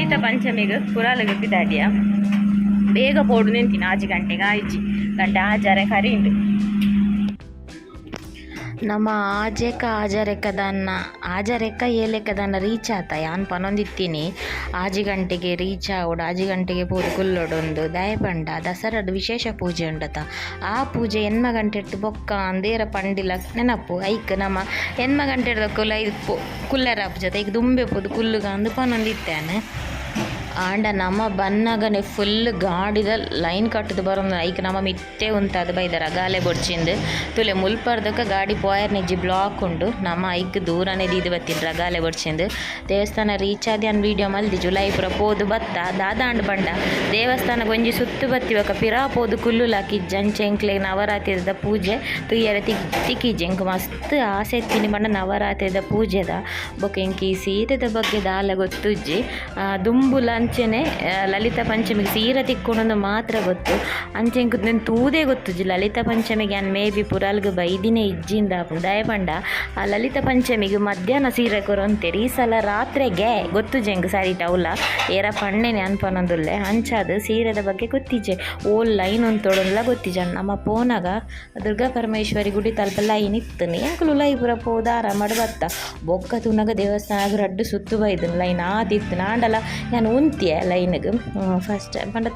ಲಲಿತ ಪಂಚಮಿಗೆ ಪುರಾಲಿಗೆ ಬಿದ್ದಾಡಿಯ ಬೇಗ ಪೋಡು ನಿಂತೀನಿ 6 ಗಂಟೆಗೆ 5 ಗಂಟೆ ಆಜಾರೆ ಕರೀಂಡು ನಮ್ಮ ಆಜರೆಕ್ಕ ಏಲೆಕ್ಕದನ್ನ ರೀಚ್ ಆತ ಯಾನ್ ಪನೊಂದಿತ್ತೀನಿ 6 ಗಂಟೆಗೆ ರೀಚ್ ಆವಡು 6 ಗಂಟೆಗೆ ಪೂರ ಕುಲ್ಲೊಡೊಂದು ದಯಪಂಡ ದಸರಾದ ವಿಶೇಷ ಪೂಜೆ ಉಂಡತ ಆ ಪೂಜೆ 8 ಗಂಟೆ ಇಟ್ಟು ಬೊಕ್ಕ ಅಂದೇರ ಪಂಡಿಲ ನೆನಪು ಐಕ್ ನಮ್ಮ 8 ಗಂಟೆ ಇಡ್ದ ಕುಲ್ಲರ ಜೊತೆ ಈಗ ದುಂಬೆ ಪೋದು ಕುಲ್ಲುಗ ಅಂದು ಪನೊಂದಿತ್ತೇನೆ ಆಂಡ ನಮ್ಮ ಬನ್ನಗನೆ ಫುಲ್ ಗಾಡಿದ ಲೈನ್ ಕಟ್ಟದು ಬರೋದು ಐಕ್ ನಮ್ಮ ಮಿಟ್ಟೆ ಉಂಟದು ಬೈದರ ಗಾಲೆ ಬೊಡ್ಚಿಂದು ತುಲೆ ಮುಲ್ಪರ್ದಕ್ಕೆ ಗಾಡಿ ಪೋಯರ್ ನೆಜ್ಜಿ ಬ್ಲಾಕ್ ಉಂಡು ನಮ್ಮ ಐಕ್ ದೂರನೇ ದೀದು ಬತ್ತಿದ್ರ ಗಾಲೆ ಬೊಡ್ಚಿಂದು ದೇವಸ್ಥಾನ ರೀಚ್ ಆದಿ ಅನ್ ವೀಡಿಯೋ ಮಲ್ದಿ ಜುಲೈ ಪುರ ಪೋದು ಬತ್ತ ದಾದಾಂಡ್ ಬಂಡ ದೇವಸ್ಥಾನ ಗೊಂಜಿ ಸುತ್ತು ಬತ್ತಿವಕ ಪಿರಾ ಪೋದು ಕುಲ್ಲುಲಾಕಿ ಜಂಚೆಂಕ್ಲೆ ನವರಾತ್ರಿದ ಪೂಜೆ ತುಯ್ಯರ ತಿಕ್ಕಿ ಜಂಕ್ ಮಸ್ತ್ ಆಸೆ ಎತ್ತೀನಿ ಬಂಡ ನವರಾತ್ರಿದ ಪೂಜೆದ ಬೊಕೆಂಕಿ ಸೀರೆದ ಬಗ್ಗೆ ದಾಲ ಗೊತ್ತುಜ್ಜಿ ದುಂಬುಲ ಅಂಚೆನೆ ಲಲಿತ ಪಂಚಮಿಗೆ ಸೀರೆ ತಿಕ್ಕೊಂಡು ಮಾತ್ರ ಗೊತ್ತು ಅಂಚೆಂಕ್ ನಾನು ತೂದೇ ಗೊತ್ತುಜಿ ಲಲಿತ ಪಂಚಮಿಗೆ ಅನ್ ಮೇ ಬಿ ಪುರಾಲ್ಗೆ ಬೈದಿನೇ ಇಜ್ಜಿಂದ ದಯಪಂಡ ಆ ಲಲಿತ ಪಂಚಮಿಗೆ ಮಧ್ಯಾಹ್ನ ಸೀರೆ ಕೊರಂತೇರಿ ಈ ಸಲ ರಾತ್ರಿಗೆ ಗೊತ್ತು ಜಂಗ್ ಸಾರಿ ಟೌಲ ಏರ ಪಣ್ಣೆನೆ ಅನ್ಪನೊಂದುಲ್ಲೆ ಅಂಚಾದ ಸೀರೆದ ಬಗ್ಗೆ ಗೊತ್ತಿಜೆ ಓಲ್ ಲೈನ್ ಉಂತೋಡಲ್ಲ ಗೊತ್ತಿಜ ನಮ್ಮ ಪೋನಾಗ ದುರ್ಗಾ ಪರಮೇಶ್ವರಿ ಗುಡಿ ತಲ್ಪ ಲೈನ್ ಇತ್ತನಿ ಎಂಕಲು ಲೈ ಪುರ ಪೋದಾರ ಮಡಬತ್ತ ಬೊಕ್ಕ ತುನಗ ದೇವಸ್ಥಾನ ರಡ್ಡು ಸುತ್ತು ಬೈದನು ಲೈನ್ ಆದಿತ್ತು ನಾಂಡಲ ನಾನು ಉಂತಿಯ ಲೈನ್ಗೆ ಫಸ್ಟ್ ಪಂಡ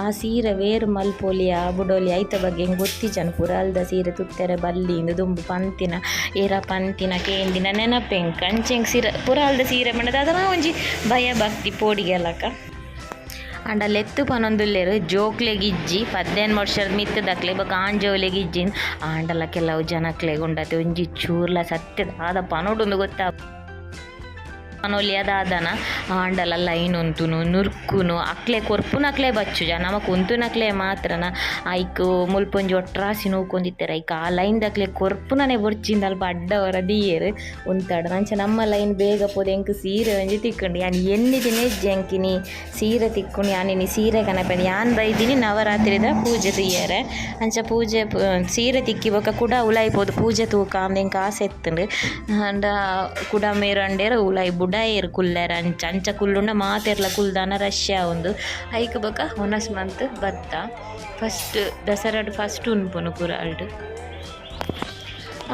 ಆ ಸೀರೆ ವೇರು ಮಲ್ಪೋಲಿಯ ಬುಡೋಲಿ ಐತ ಬಗ್ಗೆ ಹಿಂಗೆ ಗೊತ್ತಿಜನು ಪುರಾಲ್ದ ಸೀರೆ ತುತ್ತೆರೆ ಬಲ್ಲಿಂದು ದುಂಬು ಪಂತಿನ ಏರ ಪಂತಿನ ಕೇಂದಿನ ನೆನಪೆಂಕ್ ಕಂಚೆಂಗ್ ಸೀರೆ ಪುರಾಲ್ದ ಸೀರೆ ಮಂಡದ ಅದರ ಒಂಜಿ ಭಯ ಭಕ್ತಿ ಪೋಡಿಗೆಲ್ಲಕ ಅಂಡ ಲೆತ್ತು ಪನೊಂದುಲ್ಲೇರು ಜೋಕ್ಲೆಗಿಜ್ಜಿ 18 ವರ್ಷದ ಮಿತ್ತದಕ್ಲೆ ಬೊಕ ಆಂಜೋಲೆಗಿಜ್ಜಿನ್ ಆಂಡಲ ಕೆಲವು ಜನಕ್ಲೆ ಉಂಡತೆ ಒಂಜಿ ಚೂರ್ಲ ಸತ್ಯದ ಆದ ಪನೋಡೊಂದು ಗೊತ್ತಾ ಅನೋಲಿ ಅದಾದನ ಆಂಡಲ ಲೈನ್ ಉಂತುನು ನುರ್ಕುನು ಅಕ್ಲೆ ಕೊರ್ಪುನಕ್ಲೆ ಬಚ್ಚುಜ ನಮಕ್ ಉಂತುನಕ್ಲೆ ಮಾತ್ರನ ಐಕ್ ಮುಲ್ಪೊಂಜಿ ಒಟ್ರಾಸಿ ನೋಕೊಂಡಿತ್ತಾರೆ ಐಕ್ ಆ ಲೈನ್ ದಕ್ಲೆ ಕೊರ್ಪುನನೆ ಬೊರ್ಚಿಂದ ಅಲ್ಪ ಅಡ್ಡವರ ದಿಯೇರು ಉಂತಾಡ ನಂಚ ನಮ್ಮ ಲೈನ್ ಬೇಗ ಪೋದೆ ಎಂಕ್ ಸೀರೆ ಒಂಜಿ ತಿಕ್ಕೊಂಡು ಯಾನ್ ಎನ್ನಿದಿನೇ ಜಂಕಿನಿ ಸೀರೆ ತಿಕ್ಕೊಂಡು ಯಾನಿನಿ ಸೀರೆ ಕನಪನಿ ಯಾನ್ ಬೈದಿನಿ ನವರಾತ್ರಿದ ಪೂಜೆ ತುಯ್ಯರೆ ಅಂಚ ಪೂಜೆ ಸೀರೆ ತಿಕ್ಕಿ ಬೊಕ ಕುಡ ಉಲಾಯ್ಪೋದು ಪೂಜೆ ತೂಕ ಅಂದೆಂಕ್ ಆಸೆ ಎತ್ತುಂಡು ಅಂಡ ಕುಡ ಮೇರಂಡೇರ ಉಲಾಯ್ ಬುಡಾಯೇರು ಕುಲ್ಲೆರ ಅಂಚ ಕುಲ್ಲುಂಡ ಮಾತೆರ್ಲ ಕುಲ್ದಾನ ರಶ್ಯ ಒಂದು ಐಕ್ ಬೊಕ ಹೊನಸ್ ಮಂತ್ ಬತ್ತ ಫಸ್ಟ್ ದಸರಾಡು ಫಸ್ಟ್ ಉನ್ಪುನು ಪುರಾಲ್ಡು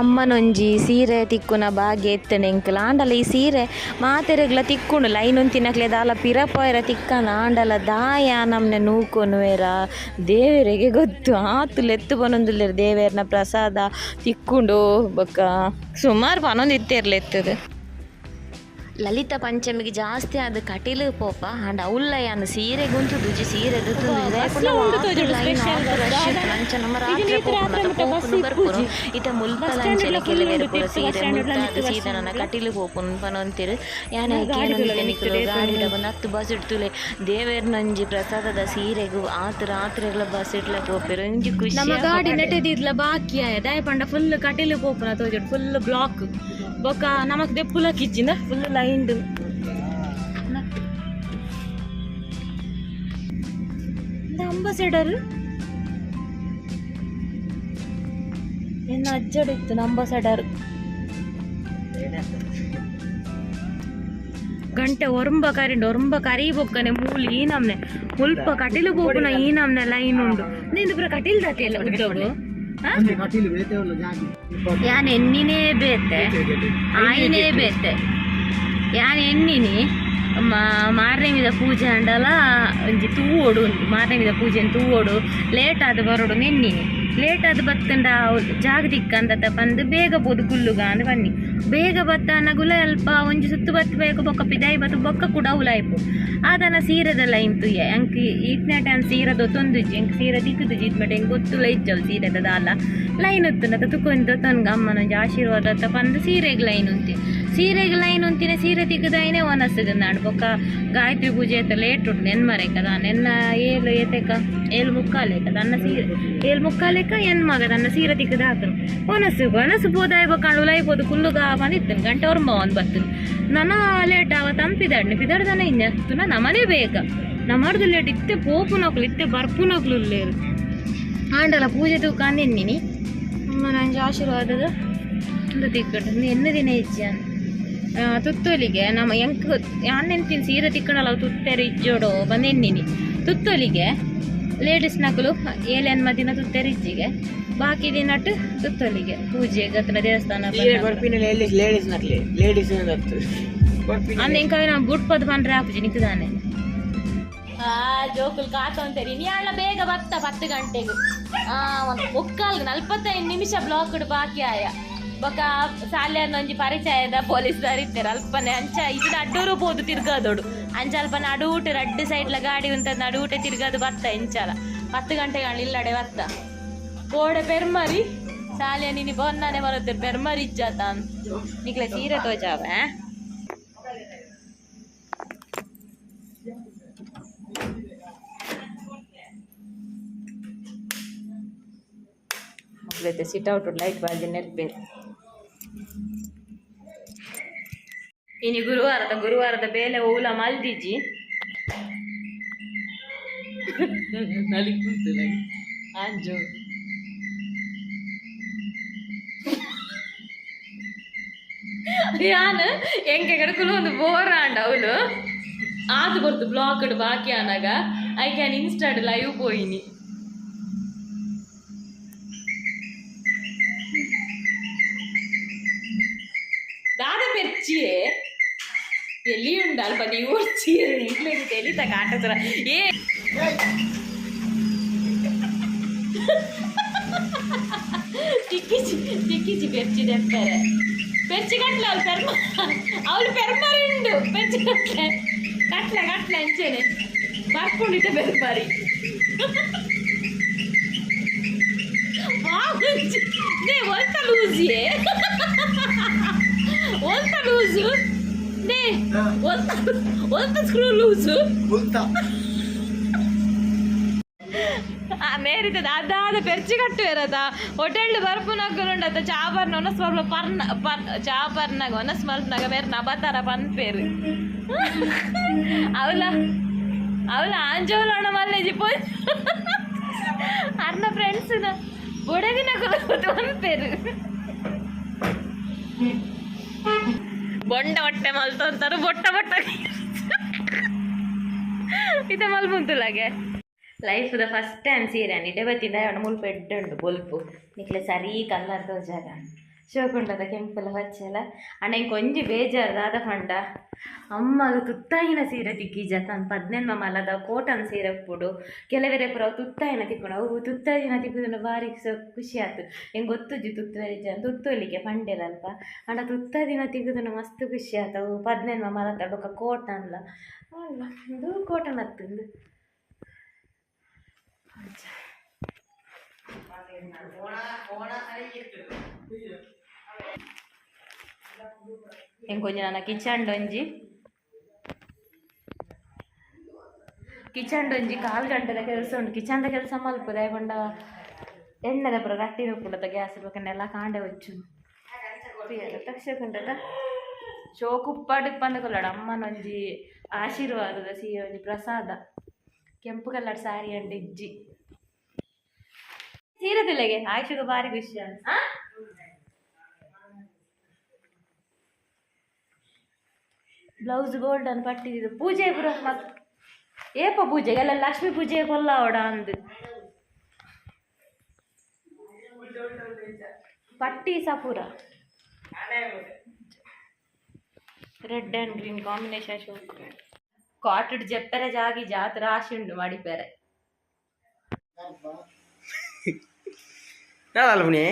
ಅಮ್ಮನೊಂಜಿ ಸೀರೆ ತಿಕ್ಕುನ ಭಾಗ್ಯ ಎತ್ತನೆ ಎಂಕಲ ಆಂಡಲ ಈ ಸೀರೆ ಮಾತೆರೆಗ್ಲ ತಿಕ್ಕುಂಡು ಲೈನ್ ಉಂತಿನಕ್ಲೆ ದಾಲ ಪಿರಪೋಯರ ತಿಕ್ಕನ ಆಂಡಲ ದಾಯ ನಮ್ನೆ ನೂಕೊನುವೆರ ದೇವರಿಗೆ ಗೊತ್ತು ಆತುಲು ಎತ್ತು ಪನೊಂದುಲ್ಲೆರ್ ದೇವೇರ್ನ ಪ್ರಸಾದ ತಿಕ್ಕುಂಡು ಬೊಕ ಸುಮಾರು ಪನೊಂದು ಇತ್ತೇರ್ಲ ಎತ್ತದು ಲಲಿತ ಪಂಚಮಿಗೆ ಜಾಸ್ತಿ ಆದ ಕಟೀಲು ಪೋಪ ಅಂಡ್ ಅವಲ್ಲ ಯಾನು ಸೀರೆ ಗುಂತು ದುಜಿ ಸೀರೆ ಇತ ಮುಲ್ಪಲಂಚೆಲೆ ಕೆಲವೇರು ಪುರ ಸೀರೆ ಮುಲ್ತಾದ ಸೀದನನ ಕಟೀಲು ಪೋಪುನ್ ಪನೊಂತಿರು ಯಾನೆ ಕೇನೊಂದಿನಿಕಲು ಗಾಡಿಡ ಬಂದು 10 ಬಸ್ ಇಡ್ತುಲೆ ದೇವೇರ್ನಂಜಿ ಪ್ರಸಾದದ ಸೀರೆಗೂ ಆತ ರಾತ್ರಿಗಳ ಬಸ್ ಇಡ್ಲ ಪೋಪೆರು ಇಂಜಿ ಖುಷಿ ನಮ್ಮ ಗಾಡಿ ನೆಟೆದಿರ್ಲ ಬಾಕಿ ಆಯ ದಯಪಂಡ ಫುಲ್ ಕಟೀಲು ಪೋಪುನ ತೋಜುಡು ಫುಲ್ ಬ್ಲಾಕ್ ಬೊಕ ನಮಕ್ ದೆಪ್ಪುಲಕ್ ಇಜ್ಜಿಂದ ಫುಲ್ ಲೈನ್ ಅಂಬಾಸೆಡರ್ ಎನ್ನ ಅಜ್ಜಡಿತ್ತು ಅಂಬಾಸೆಡರ್ ಗಂಟೆ ಒರಂಬ ಕರಿ ಬೊಕ್ಕನೆ ಮೂಲಿ ಈ ನಮ್ನೆ ಮುಲ್ಪ ಕಟೀಲು ಬೋಪುನ ಈ ನಮ್ನೆ ಲೈನ್ ಉಂಡು ನಿಂದು ಪುರ ಕಟೀಲ್ ದಾಟಿ ಎಲ್ಲ ಉದ್ದೋಗು ಯಾನ್ ಎಣ್ಣಿನೇ ಬೇತೆ ಆಯ್ನೇ ಬೇತೆ ಯಾನ್ ಎಣ್ಣಿನಿ ಮಾರನೇ ಮಿದ ಪೂಜೆ ಅಂಡಲ ಒಂಜಿ ತೂವೋಡು ಉಂಟು ಮಾರನೇ ಮಿದ ಪೂಜೆ ತೂವೋಡು ಲೇಟ್ ಆದ ಬರೋಡು ನೆನ್ನಿನಿ ಲೇಟ್ ಆದ ಬತ್ತಂಡ ಜಾಗ ದಿಕ್ಕಂತ ಬಂದು ಬೇಗ ಬೋದು ಕುಲ್ಲುಗ ಅಂದ್ ಬನ್ನಿ ಬೇಗ ಬತ್ತ ಅನ್ನಗುಲ ಅಲ್ಪ ಒಂಜಿ ಸುತ್ತು ಬತ್ತಬೇಕು ಬೊಕ್ಕ ಪಿದಾಯಿ ಬತ್ತು ಬೊಕ್ಕ ಕೂಡ ಉಲಾಯ್ಪು ಆದನ ಸೀರೆದ ಲೈನ್ ತುಯ್ಯ ಎಂಕ್ ಈಟ್ನೆಟ ಅನ್ ಸೀರೆದ ತೊಂದುಜ್ಜಿ ಎಂಕ್ ಸೀರೆ ತಿಕ್ಕುದುಜಿ ಇದ್ಮಟ ಎಂಕ್ ಗೊತ್ತುಲ ಇಜ್ಜವು ಸೀರೆದ ದಾಲ ಲೈನ್ ಉತ್ತುನತ ತುಕೊಂದು ತನ್ಗ ಅಮ್ಮನೊಂಜಿ ಆಶೀರ್ವಾದ ಬಂದು ಸೀರೆಗೆ ಲೈನ್ ಉಂತಿ ಸೀರೆಗೆ ಲೈನ್ ಉಂತಿನ ಸೀರೆ ತಿಕ್ಕದಾಯಿನೇ ಒನಸ್ಸದ ನಾಡು ಬೊಕ್ಕ ಗಾಯತ್ರಿ ಪೂಜೆ ಆಯ್ತ ಲೇಟ್ ಉಂಟು ನೆನ್ಮರೆ ಕದ ನೆನ್ನ 7 ಏತೆಕ 7:45 ಕದ ಅನ್ನ ಸೀರೆ 7:45 ಎನ್ ಮಗದ ಅನ್ನ ಸೀರೆ ತಿಕ್ಕದ ಹಾಕನು ಒನಸು ಪೋದಾಯ ಬೊಕ್ಕ ಉಲಾಯ್ಪೋದು ಕುಲ್ಲುಗ ಬಂದಿತ್ತನು ಗಂಟೆ ಹೊರಂಬ ಒಂದು ಬರ್ತನು ನನ್ನ ಲೇಟ್ ಆವತ್ತು ಅಂಪಿದಾಡ್ನಿ ಪಿದಾಡ್ದಾನೆ ಇನ್ನೆತ್ತು ನಮ್ಮನೆ ಬೇಗ ನಮ್ಮರ್ದು ಲೇಟ್ ಇತ್ತೆ ಪೋಪುನಕ್ಲು ಇತ್ತೆ ಬರ್ಪುನಕ್ಲು ಲೇರು ಆಂಡಲ ಪೂಜೆ ತೂಕ ಅಂದಿನ್ನಿನಿ ಅಮ್ಮ ನಂಗೆ ಆಶೀರ್ವಾದದ ಒಂದು ತಿಕ್ಕಟ್ಟು ಎನ್ನ ದಿನ ಹೆಚ್ಚು ತುತ್ತೂಲಿಗೆ ನಮ್ಮ ಎಂಕ್ ಅಣ್ಣೆಂತಿನ ಸೀರೆ ತಿಕ್ಕಣಲ್ಲ ತುತ್ತೇರಿ ಇಜ್ಜೋಡು ಬಂದೆನ್ನಿನಿ ತುತ್ತೂಲಿಗೆ ಲೇಡೀಸ್ ನಕಲು ಏಳೆನ್ ಮದಿನ ತುತ್ತೇರಿ ಇಜ್ಜಿಗೆ ಬಾಕಿ ದಿನಟ್ಟು ತುತ್ತೂಲಿಗೆ ಪೂಜೆ ಗತ್ತನ ದೇವಸ್ಥಾನ ಅಂದ ಇಂಕ ನಾವು ಬುಟ್ಪದ್ ಬಂದ್ರೆ ಹಾಪುಜಿ ನಿಕ್ದಾನೆ ಜೋಕುಲ್ ಕಾತ ಅಂತೇರಿ ನೀ ಅಣ್ಣ ಬೇಗ ಬತ್ತ 10 ಗಂಟೆಗೆ ಒಂದು 45 ನಿಮಿಷ ಬ್ಲಾಕ್ಡ್ ಬಾಕಿ ಆಯ ಬೊಕ ಸಾಲ್ಯಾನ ಒಂಜಿ ಪರಿಚಯದ ಪೊಲೀಸ್ದಾರ್ ಇತ್ತಾರೆ ಅಲ್ಪನೆ ಅಂಚ ಇದನ್ನ ಅಡ್ಡೂರು ಪೋದು ತಿರ್ಗಾದೋಡು ಅಂಚ ಅಲ್ಪನೆ ಅಡೂಟ ರಡ್ಡು ಸೈಡ್ಲ ಗಾಡಿ ಉಂಟದ ಅಡೂಟೆ ತಿರ್ಗಾದು ಬತ್ತ ಇಂಚಲ 10 ಗಂಟೆಗೆ ಇಲ್ಲಡೆ ಬತ್ತ ಗೋಡೆ ಪೆರ್ಮರಿ ಸಾಲ್ಯ ನೀನು ಬೊನ್ನಾನೆ ಬರುತ್ತೆ ಪೆರ್ಮರಿ ಇಜ್ಜಾತ ನಿಕ್ಲೆ ಸೀರೆ ತೋಜಾವ ಮಕ್ಕಳೈತೆ ಸಿಟ್ಔಟ್ ಲೈಟ್ ಬಾಜಿ ನೆರ್ಬೇಕು ಇನ್ನು ಗುರುವಾರದ ಬೇಲೆ ಊಲ ಮಲ್ದಿಜಿ ಅಂಜು ಯಾನು ಎಂಗೆ ಕಡಕಲು ಒಂದು ಬೋರಾಂಡ ಅವಳು ಆದು ಬರ್ತು ಬ್ಲಾಕ್ಡ್ ಬಾಕಿ ಆನಾಗ ಐ ಕ್ಯಾನ್ ಇನ್ಸ್ಟಾಡ್ ಲೈವ್ ಪೋಯಿನಿ దాదా పెర్చియే ఎల్లి ఉండాలి పని ఊర్చి ఇంట్లోకి తెలియత కాటసరా ఏ తిక్కిచి పెర్చి తెప్పారే పెర్చి కట్ల ಅವಳು ಪೆರ್ಮರಿಂಡು పెర్చి ಕಟ್ಲ ಅಂಚೇನೆ ಬರ್ಕೊಂಡಿದ್ದ ಪೆರ್ಮರಿ ನೇ ಒಂತ ಲೂಸಿಯೇ ಒಂತ ಲೂಸು ನೇ ಒಂತ ಸ್ಕ್ರೂ ಲೂಸು ನೇರಿತದ ಅದಾದ ಪೆರ್ಚಿ ಕಟ್ಟುವೆರದ ಹೋಟೆಲ್ ಬರ್ಪುನಗ್ಗುಂಡದ ಚಾಬರ್ನ ಒನಸ್ಮರ್ಲ ಚಾಬರ್ನಾಗ ಒನಸ್ಮರ್ನಾಗ ಬೇರೆ ನಬತಾರ ಪನ್ಪೇರು ಅವಳ ಆಂಜೋಲಣ ಮಲ್ಲೇಜಿ ಪೋಯ್ ಅರ್ನ ಫ್ರೆಂಡ್ಸ್ನ ಬೊಡಗಿನ ಪನ್ಪೇರು ಬೊಂಡ ಹೊಟ್ಟೆ ಮಲ್ತಂತಾರು ಬೊಟ್ಟ ಇದ ಮಲ್ಪುಂತುಲಾಗೆ ಲೈಫ್ದ ಫಸ್ಟ್ ಟೈಮ್ ಸೀರೆ ನಿಡ್ಡೆ ಬತ್ತಿಂದ ಮುಲ್ಪ ಎಡ್ಡುಂಡು ಬೊಲ್ಪು ನಿಕ್ಲೆ ಸರಿ ಕಲ್ಲರ್ ತೋಜಾಗ ಶೋಕುಂಡದ ಕೆಂಪೆಲ್ಲ ಹಚ್ಚೆಲ್ಲ ಅಣ್ಣ ಕೊಂಜಿ ಬೇಜಾರ್ದಾದ ಪಂಡ ಅಮ್ಮಗ ತುತ್ತಾಯಿನ ಸೀರೆ ತಿಕ್ಕಿಜ ತನ್ನ 18 ಮಲದ ಕೋಟನ್ ಸೀರೆ ಪುಡು ಕೆಲವರೆ ಪುರ ತುತ್ತಾಯಿನ ತಿಕ್ಕೊಂಡು ಅವು ತುತ್ತಾಯಿನ ತಿಕ್ಕುದನ್ನು ಭಾರಿ ಖುಷಿ ಆಯ್ತು ಹೆಂಗೆ ಗೊತ್ತುಜಿ ತುತ್ತೊಲಿಗೆ ಪಂಡೆಲಲ್ಪ ಅಣ್ಣ ತುತ್ತಾದಿನ ತಿಕ್ಕುದನ್ನು ಮಸ್ತ್ ಖುಷಿ ಆಯ್ತು 18 ಮಲದ ಬೊಕ್ಕ ಕೋಟನ್ಲ ಅಲ್ಲ ಇದು ಕೋಟನ್ ಹತ್ತಂದು ఇంకొంచెం నాన్న కిచెన్ డొంజి 4 ಗಂಟೆದ ಕೆಲಸ ಉಂಟು ಕಿಚನ್ದ ಕೆಲಸ ಮಲ್ಪದ ಯಾಕೊಂಡ ಎಣ್ಣೆದ ಪುರ ಗಟ್ಟಿ ಉಪ್ಪುಂಡದ ಗ್ಯಾಸ್ ಬೇಕನ್ನೆಲ್ಲ ಕಾಂಡೆ వచ్చు ತಕ್ಷಕುಂಟದ ಶೋಕುಪ್ಪಾಡು ಪಂದಕೊಲ್ಲಡ ಅಮ್ಮನೊಂಜಿ ಆಶೀರ್ವಾದದ ಸಿಹಿ ಒಂಜಿ ಪ್ರಸಾದ ಕೆಂಪು ಕಲ್ಲರ್ ಸಾರಿ ಅಂಡ್ ಇಜ್ಜಿ ಸೀರೆ ತಿಲೆಗೆ ಆಯುಷಗ ಭಾರಿ ಖುಷಿ ಅಂತ ಬ್ಲೌಸ್ ಗೋಲ್ಡನ್ ಪಟ್ಟಿದ್ದು ಪೂಜೆ ಪುರ ಏಪ ಪೂಜೆಗೆ ಎಲ್ಲ ಲಕ್ಷ್ಮೀ ಪೂಜೆ ಕೊಲ್ಲಾವಡ ಅಂದು ಪಟ್ಟಿ ಸಪುರ ರೆಡ್ ಆ್ಯಂಡ್ ಗ್ರೀನ್ ಕಾಂಬಿನೇಷನ್ ಶೋ ಕಾಟಡ್ ಜಪ್ಪೆರೆ ಜಾಗಿ ಜಾತ್ರೆ ಆಶೆ ಉಂಡು ಮಾಡಿಪೆರೆ ಯಾವಲ್ಪುನಿ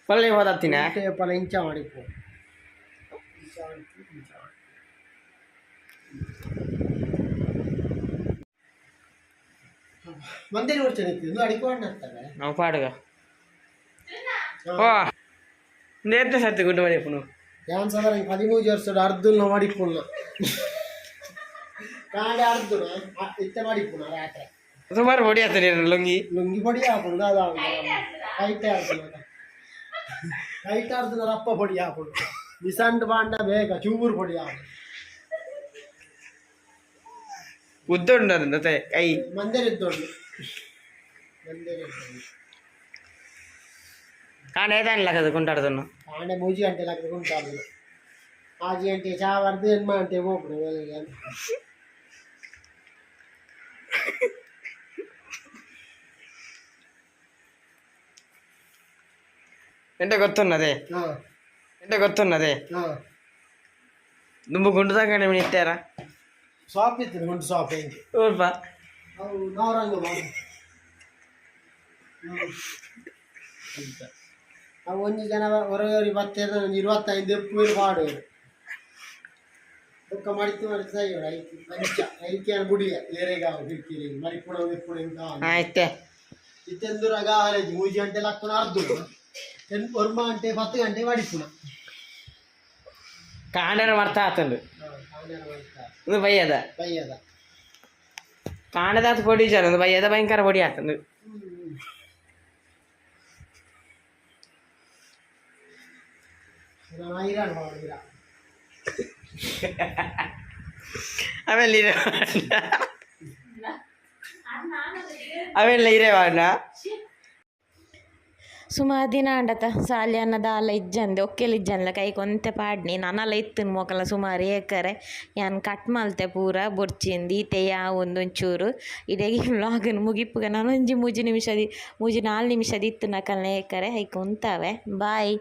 ಪಲ್ಲೆ ಹೋದಾಗ್ತೀನಿ ಪಲ್ಲೆ ಇಂಚ ಮಾಡಿಪು ಮಂದಿರ ನೋಡ್ತೇನೆ ಅಡಿಕೊಂಡು ಆಗ್ತದೆ ನಾವು ಪಾಡುಗ ಓ ನೇತ್ರ ಸತ್ತು ಗುಡ್ಡು ಮಾಡಿಪುನು ಯಾನ್ ಸಲ 13 ವರ್ಷದ ಅರ್ಧನ ಮಾಡಿಪುನ ಕಾಂಡೆ ಅರ್ಧನ ಇತ್ತ ಮಾಡಿಪುನ ರಾತ್ರಿ ಸುಮಾರು ಹೊಡಿ ಆತನೆ ಲುಂಗಿ ಹೊಡಿ ಹಾಕೊಂಡು ಅದ ಕೈಟ ಅರ್ಧನ ರಪ್ಪ ಹೊಡಿ ಹಾಕೊಂಡು ಬಿಸಂಡ್ ಬಾಂಡ ಬೇಗ ಚೂರು ಹೊಡಿ ಹಾಕೊಂಡು ಉದ್ದುಂಡದು ಮತ್ತೆ ಕೈ ಮಂದಿರ ಇದ್ದೋಳು ಮಂದಿರ ಇದ್ದೋಳು ಕಾಂಡ ಏತಾನಿಲ್ಲ ಕದು ಕೊಂಟಾಡ್ದನ್ನು ಕಾಂಡೆ 3 ಗಂಟೆ ಲೆಕ್ಕ ಕೊಂಟಾಡು 5 ಗಂಟೆ ಚಾ ಬರ್ದು ಏನು ಗಂಟೆ ಹೋಗ್ಬಿಡು ವೇಳೆಗೆ ಎಂಟ ಗೊತ್ತುನ್ನದೆ ಎಂಟ ಗೊತ್ತುನ್ನದೆ ದುಂಬು ಗುಂಡು ತಗೊಂಡು ಮೀನು ಇಟ್ಟಾರ ಶಾಪ್ ಇತ್ತು ಗುಂಡು ಶಾಪ್ ಹೆಂಗೆ ಸ್ವಲ್ಪ ಅವು ನವರಂಗ ಅವು ಒಂದು ಜನ ಹೊರಗಡೆ ಬರ್ತೇನೆ 25 ಎಪ್ಪು ಪಾಡು ಬುಕ್ಕ ಮಡಿತು ಐಕ್ಯ ಗುಡಿಯ ಏರೆಗಾವ ಕಿರಿಕಿರಿ ಮರಿಪುಣ ವಿಪ್ಪುಣ ಇಂತ ಆಯ್ತೆ ಇತ್ತೆಂದುರಾಗ 3 ಗಂಟೆ ಲಕ್ಕನ ಅರ್ಧ 1 ಗಂಟೆ 10 ಗಂಟೆ ಮಡಿಪುಣ ಕಾಂಡನ ಮಾಡ್ತಾ ಆತಂದು ಇದು ಬಯ್ಯದ ಬಯ್ಯದ ಕಾಂಡದ పొడి చాలు బయ్యద భయంకర పొడి ఆతుంది ಅವೆಲ್ಲ ಇರೇವಾಡ ಸುಮಾರು ದಿನ ಅಂಡತ ಸಾಲ್ಯನ ದಾಲ ಇಜ್ಜಂದೆ ಒಕ್ಕೆಲ ಇಜ್ಜನ್ಲ ಕೈ ಕೊಂತೆ ಪಾಡ್ನಿ ನನಲ ಇತ್ತಿನ ಮೊಕಲ ಸುಮಾರು ಏಕರೆ ಯಾನ್ ಕಟ್ ಮಲ್ತೆ ಪೂರ ಬೊರ್ಚಿಂದು ಈತೆ ಒಂದೊಂಚೂರು ಇಡೀ ವ್ಲಾಗನ್ನು ಮುಗಿಪ್ಪುಗ ನಾನು 3 ನಿಮಿಷದ 3-4 ನಿಮಿಷದ ಇತ್ತು ನಕಲ್ನ ಏಕರೆ ಐ ಕುಂತಾವೆ ಬಾಯ್.